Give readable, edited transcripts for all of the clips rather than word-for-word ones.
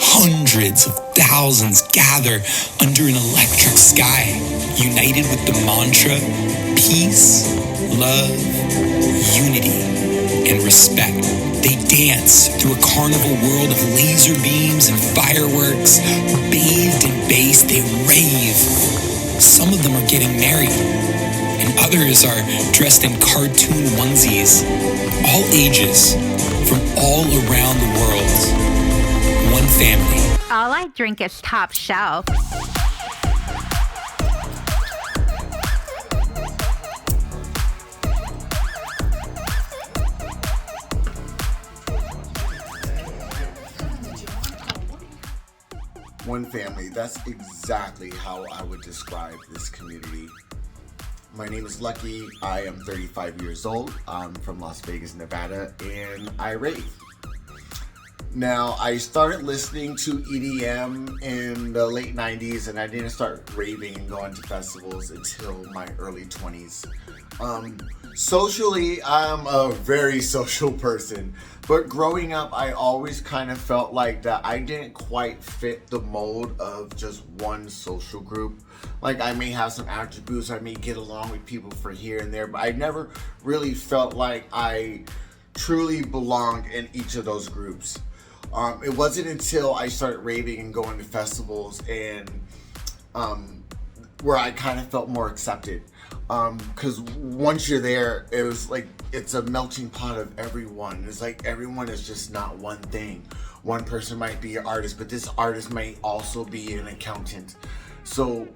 Hundreds of thousands gather under an electric sky, united with the mantra, peace, love, unity, and respect. They dance through a carnival world of laser beams and fireworks. Bathed in bass, they rave. Some of them are getting married, and others are dressed in cartoon onesies. All ages, from all around the world. One family. All I drink is top shelf. One family, that's exactly how I would describe this community. My name is Lucky, I am 35 years old, I'm from Las Vegas, Nevada, and I rave. Now, I started listening to EDM in the late 90s, and I didn't start raving and going to festivals until my early 20s. Socially, I'm a very social person, but growing up, I always kind of felt like that I didn't quite fit the mold of just one social group. Like, I may have some attributes, I may get along with people for here and there, but I never really felt like I truly belonged in each of those groups. It wasn't until I started raving and going to festivals and where I kind of felt more accepted. Because once you're there, it was like it's a melting pot of everyone. It's like everyone is just not one thing. One person might be an artist, but this artist might also be an accountant. So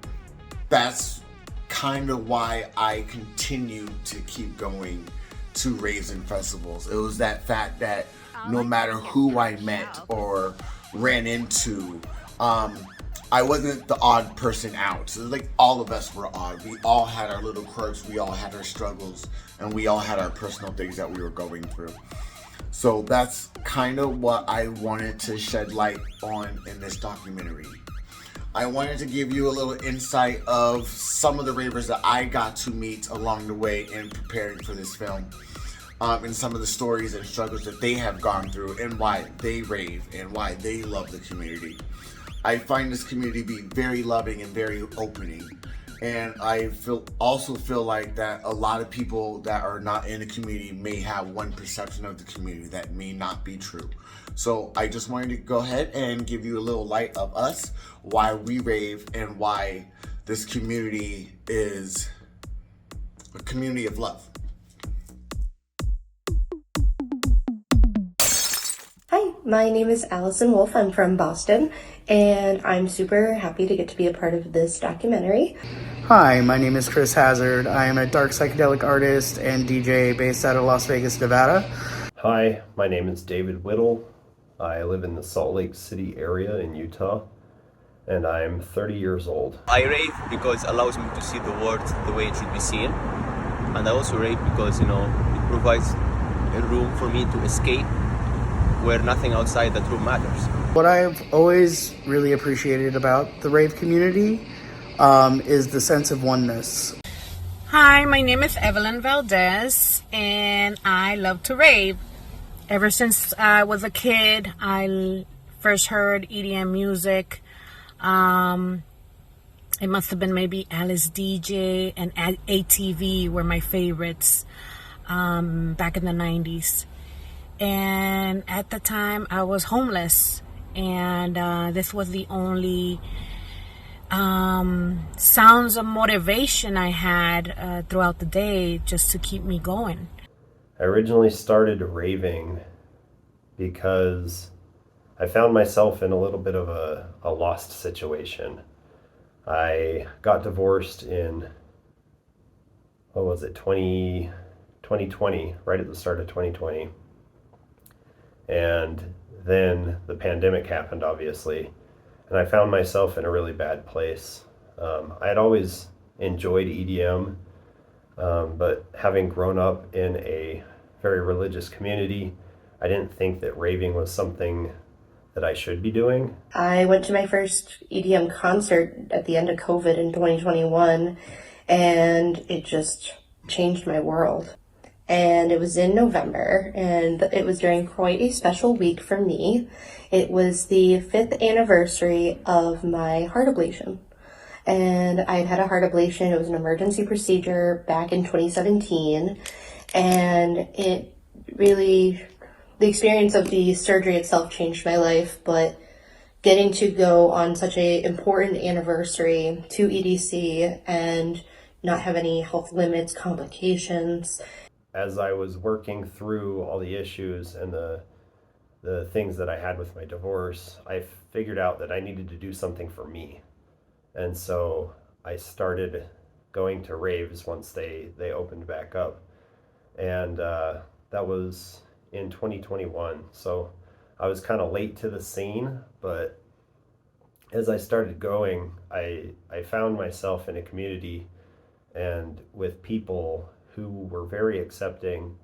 that's kind of why I continue to keep going to raves and festivals. It was that fact that no matter who I met or ran into, I wasn't the odd person out. So like all of us were odd. We all had our little quirks, we all had our struggles, and we all had our personal things that we were going through. So that's kind of what I wanted to shed light on in this documentary. I wanted to give you a little insight of some of the ravers that I got to meet along the way in preparing for this film. And some of the stories and struggles that they have gone through and why they rave and why they love the community. I find this community to be very loving and very opening. And I also feel like that a lot of people that are not in the community may have one perception of the community that may not be true. So I just wanted to go ahead and give you a little light of us, why we rave, and why this community is a community of love. Hi, my name is Allison Wolf. I'm from Boston, and I'm super happy to get to be a part of this documentary. Hi, my name is Chris Hazard. I am a dark psychedelic artist and DJ based out of Las Vegas, Nevada. Hi, my name is David Whittle. I live in the Salt Lake City area in Utah, and I'm 30 years old. I rave because it allows me to see the world the way it should be seen, and I also rave because, it provides a room for me to escape where nothing outside that room matters. What I've always really appreciated about the rave community is the sense of oneness. Hi, my name is Evelyn Valdez, and I love to rave. Ever since I was a kid, I first heard EDM music. It must have been maybe Alice DJ and ATV were my favorites back in the 90s. And at the time I was homeless, and this was the only sounds of motivation I had throughout the day just to keep me going. I originally started raving because I found myself in a little bit of a lost situation. I got divorced in, 2020, right at the start of 2020. And then the pandemic happened, obviously, and I found myself in a really bad place. I had always enjoyed EDM, but having grown up in a very religious community, I didn't think that raving was something that I should be doing. I went to my first EDM concert at the end of COVID in 2021, and it just changed my world. and it was in November, and it was during quite a special week for me. It was the 5th anniversary of my heart ablation. And I had had a heart ablation. It was an emergency procedure back in 2017. And it really, the experience of the surgery itself changed my life, but getting to go on such a important anniversary to EDC and not have any health limits, complications. As I was working through all the issues and the things that I had with my divorce, I figured out that I needed to do something for me. And so I started going to raves once they opened back up. And that was in 2021. So I was kind of late to the scene, but as I started going, I found myself in a community and with people who were very accepting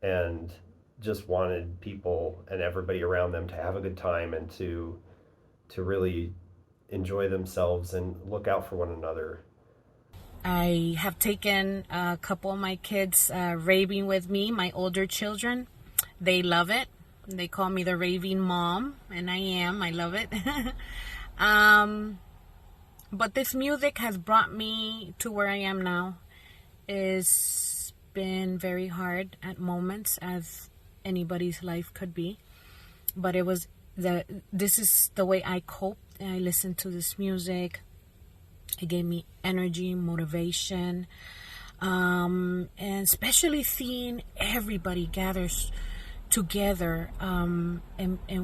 and just wanted people and everybody around them to have a good time and to really enjoy themselves and look out for one another. I have taken a couple of my kids raving with me, my older children. They love it. They call me the raving mom, and I am. I love it. But this music has brought me to where I am now. It's been very hard at moments, as anybody's life could be. But this is the way I coped. I listened to this music. It gave me energy, motivation, and especially seeing everybody gathers together, and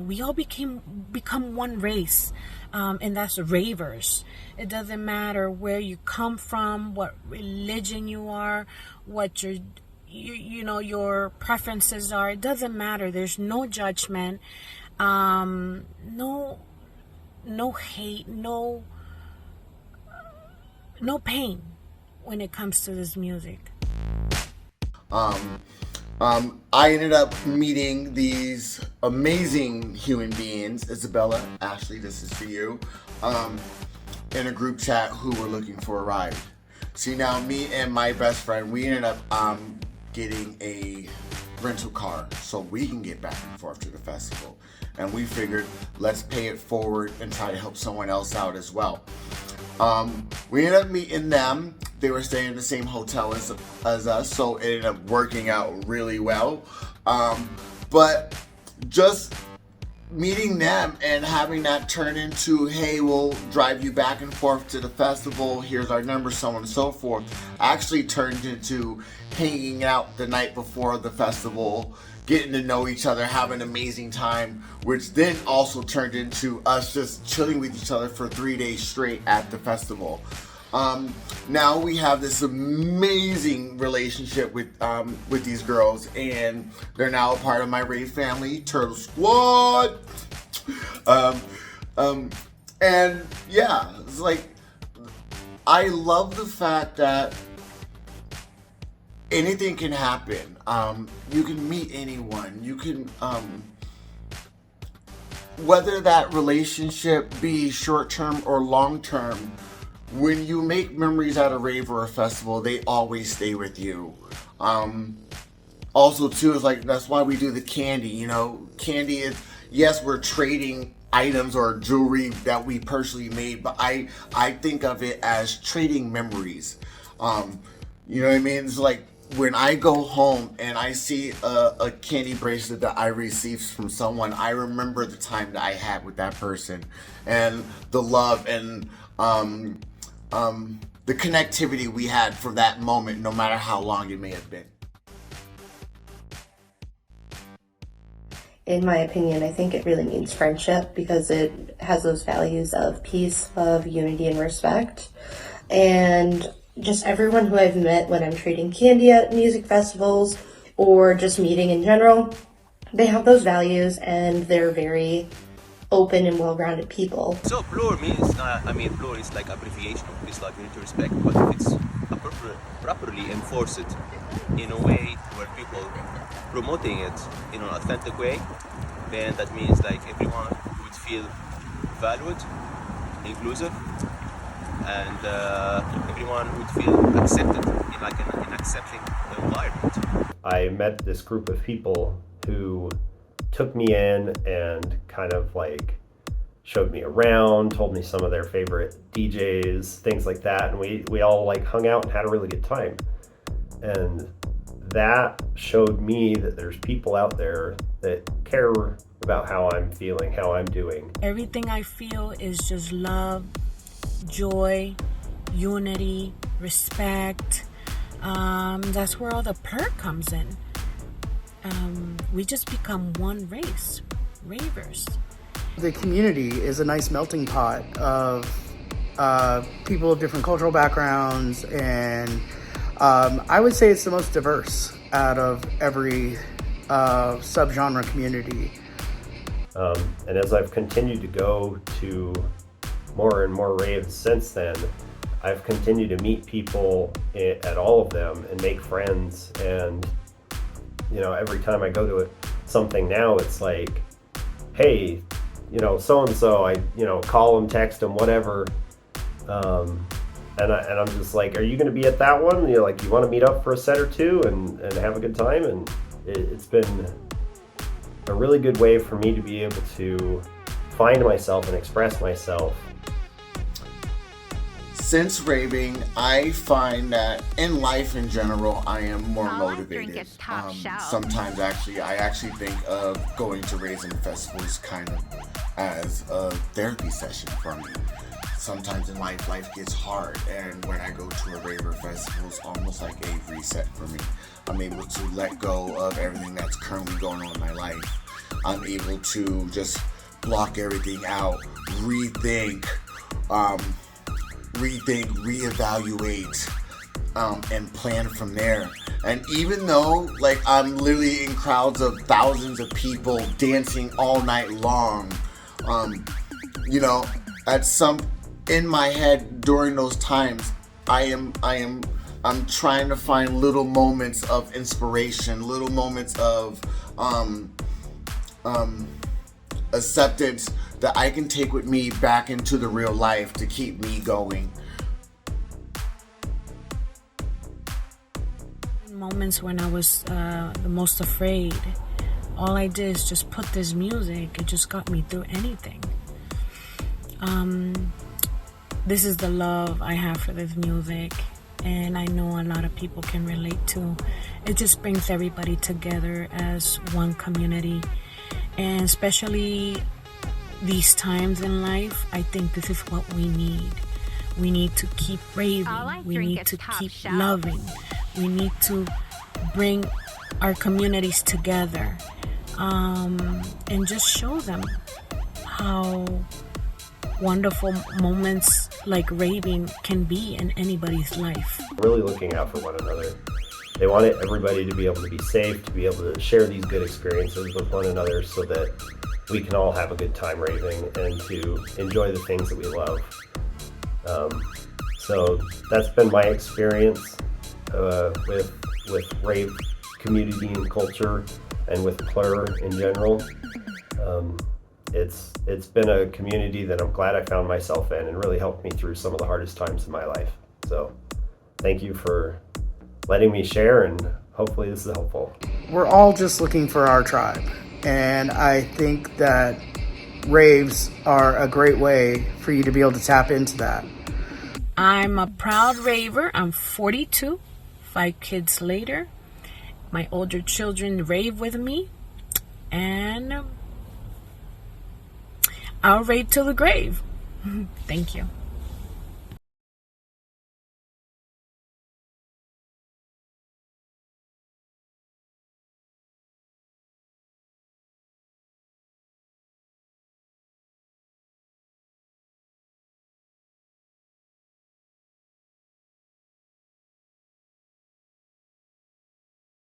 we all become one race, and that's ravers. It doesn't matter where you come from, what religion you are, what your preferences are. It doesn't matter. There's no judgment, no hate, no pain when it comes to this music. I ended up meeting these amazing human beings, Isabella, Ashley, this is for you, in a group chat who were looking for a ride. See, now me and my best friend, we ended up getting a rental car so we can get back and forth to the festival. And we figured, let's pay it forward and try to help someone else out as well. We ended up meeting them. They were staying in the same hotel as us, so it ended up working out really well. But just meeting them and having that turn into, hey, we'll drive you back and forth to the festival, here's our number, so on and so forth, actually turned into hanging out the night before the festival, getting to know each other, having an amazing time, which then also turned into us just chilling with each other for 3 days straight at the festival. Now we have this amazing relationship with these girls, and they're now a part of my Rave family, Turtle Squad. And yeah, it's like, I love the fact that anything can happen. You can meet anyone. You can, whether that relationship be short-term or long-term, when you make memories at a rave or a festival, they always stay with you. Also, too, is like, that's why we do the candy. You know, candy is, yes, we're trading items or jewelry that we personally made, but I think of it as trading memories. You know what I mean? It's like, when I go home and I see a candy bracelet that I received from someone, I remember the time that I had with that person and the love and the connectivity we had for that moment, no matter how long it may have been. In my opinion, I think it really means friendship because it has those values of peace, love, unity, and respect. And just everyone who I've met when I'm trading candy at music festivals or just meeting in general, they have those values and they're very open and well-rounded people. So floor means, floor is like abbreviation of peace, love, unity, respect, but if it's properly enforced in a way where people promoting it in an authentic way, then that means like everyone would feel valued, inclusive, and everyone would feel accepted in like an accepting environment. I met this group of people who took me in and kind of like showed me around, told me some of their favorite DJs, things like that, and we all like hung out and had a really good time. And that showed me that there's people out there that care about how I'm feeling, how I'm doing. Everything I feel is just love, joy, unity, respect. That's where all the perk comes in. We just become one race, ravers. The community is a nice melting pot of people of different cultural backgrounds, and I would say it's the most diverse out of every subgenre community. And as I've continued to go to more and more raves since then, I've continued to meet people at all of them and make friends. And, you know, every time I go to something now, it's like, hey, you know, so-and-so, I, you know, call them, text them, whatever. And I'm just like, are you going to be at that one? And you're like, you want to meet up for a set or two and have a good time? And it's been a really good way for me to be able to find myself and express myself. Since raving, I find that in life in general, I am more motivated. Sometimes I actually think of going to raves and festivals kind of as a therapy session for me. Sometimes in life gets hard, and when I go to a rave or festival, it's almost like a reset for me. I'm able to let go of everything that's currently going on in my life. I'm able to just block everything out, rethink, reevaluate, and plan from there. And even though like I'm literally in crowds of thousands of people dancing all night long, you know, in my head during those times, I'm trying to find little moments of inspiration, little moments of acceptance that I can take with me back into the real life to keep me going. Moments when I was the most afraid, all I did is just put this music. It just got me through anything. This is the love I have for this music, and I know a lot of people can relate to. It just brings everybody together as one community, and especially these times in life, I think this is what we need. We need to keep raving. We need to keep loving. We need to bring our communities together, and just show them how wonderful moments like raving can be in anybody's life. Really looking out for one another. They wanted everybody to be able to be safe, to be able to share these good experiences with one another so that we can all have a good time raving and to enjoy the things that we love. So that's been my experience with rave community and culture, and with Plur in general. It's been a community that I'm glad I found myself in, and really helped me through some of the hardest times in my life. So thank you for letting me share, and hopefully this is helpful. We're all just looking for our tribe, and I think that raves are a great way for you to be able to tap into that. I'm a proud raver. I'm 42, 5 kids later. My older children rave with me, and I'll rave till the grave. Thank you.